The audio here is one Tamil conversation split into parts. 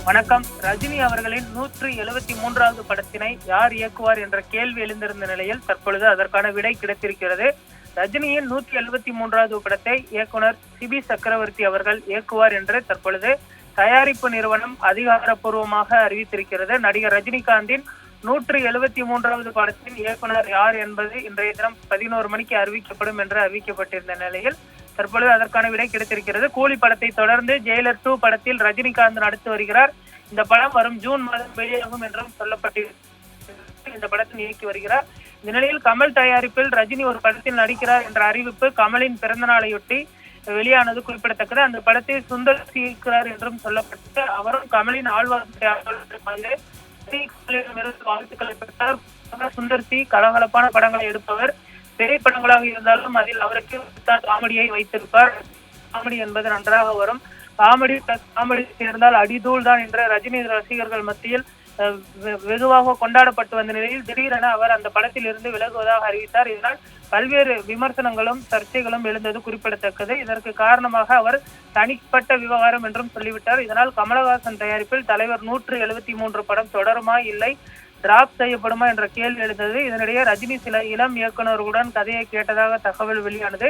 வணக்கம். ரஜினி அவர்களின் 173வது படத்தினை யார் இயக்குவார் என்ற கேள்வி எழுந்திருந்த நிலையில் தற்பொழுது அதற்கான விடை கிடைத்திருக்கிறது. ரஜினியின் 173வது படத்தை இயக்குனர் சிபி சக்கரவர்த்தி அவர்கள் இயக்குவார் என்று தற்பொழுது தயாரிப்பு நிறுவனம் அதிகாரப்பூர்வமாக அறிவித்திருக்கிறது. நடிகர் ரஜினிகாந்தின் 173வது படத்தின் இயக்குனர் யார் என்பது இன்றைய தினம் 11 மணிக்கு அறிவிக்கப்படும் என்று அறிவிக்கப்பட்டிருந்த நிலையில் தற்பொழுது அதற்கான விடை கிடைத்திருக்கிறது. கூலி படத்தை தொடர்ந்து ஜெயிலர் 2 படத்தில் ரஜினிகாந்த் நடித்து வருகிறார். இந்த படம் வரும் ஜூன் மாதம் வெளியாகும் என்றும் சொல்லப்பட்டிருக்கிறது. இந்த படத்தை இயக்கி வருகிறார். இந்த நிலையில் கமல் தயாரிப்பில் ரஜினி ஒரு படத்தில் நடிக்கிறார் என்ற அறிவிப்பு கமலின் பிறந்த நாளையொட்டி வெளியானது குறிப்பிடத்தக்கது. அந்த படத்தை சுந்தர் சி இயக்குகிறார் என்றும் சொல்லப்பட்டு அவரும் கமலின் வாழ்த்துக்களை பெற்றார். சுந்தர் சி கலகலப்பான படங்களை எடுப்பவர். திரைப்படங்களாக இருந்தாலும் அதில் அவருக்கு காமெடியை வைத்திருப்பார். காமெடி என்பது நன்றாக வரும். காமெடி சேர்ந்தால் அடிதூள் தான் என்ற ரஜினி ரசிகர்கள் மத்தியில் வெகுவாக கொண்டாடப்பட்டு வந்த நிலையில் திடீரென அவர் அந்த படத்தில் இருந்து விலகுவதாக அறிவித்தார். இதனால் பல்வேறு விமர்சனங்களும் சர்ச்சைகளும் எழுந்தது குறிப்பிடத்தக்கது. இதற்கு காரணமாக அவர் தனிப்பட்ட விவகாரம் என்றும் சொல்லிவிட்டார். இதனால் கமலஹாசன் தயாரிப்பில் தலைவர் 173 படம் தொடருமா இல்லை டிராப் செய்யப்படுமா என்ற கேள்வி எழுந்தது. இதனிடையே ரஜினி சில இளம் இயக்குநர்களுடன் கதையை கேட்டதாக தகவல் வெளியானது.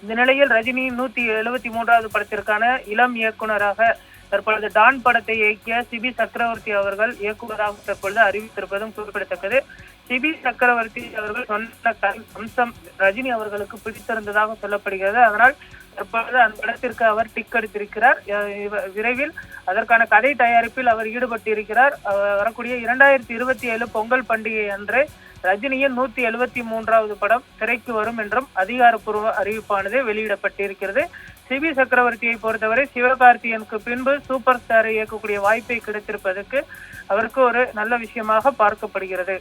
இந்த நிலையில் ரஜினியின் 173வது படத்திற்கான இளம் இயக்குநராக தற்பொழுது டான் படத்தை இயக்கிய சிபி சக்கரவர்த்தி அவர்கள் இயக்குநராக தற்பொழுது அறிவித்திருப்பதும் குறிப்பிடத்தக்கது. சிபி சக்கரவர்த்தி அவர்கள் சொன்ன அம்சம் ரஜினி அவர்களுக்கு பிடித்திருந்ததாக சொல்லப்படுகிறது. அதனால் தற்பொழுது அந்த படத்திற்கு அவர் டிக் அடித்திருக்கிறார். விரைவில் அதற்கான கதை தயாரிப்பில் அவர் ஈடுபட்டிருக்கிறார். வரக்கூடிய 2027 பொங்கல் பண்டிகை அன்று ரஜினியின் 173வது படம் திரைக்கு வரும் என்றும் அதிகாரப்பூர்வ அறிவிப்பானது வெளியிடப்பட்டிருக்கிறது. சிபி சக்கரவர்த்தியை பொறுத்தவரை சிவகார்த்திகனுக்கு பின்பு சூப்பர் ஸ்டாரை இயக்கக்கூடிய வாய்ப்பை கிடைத்திருப்பதற்கு அவருக்கு ஒரு நல்ல விஷயமாக பார்க்கப்படுகிறது.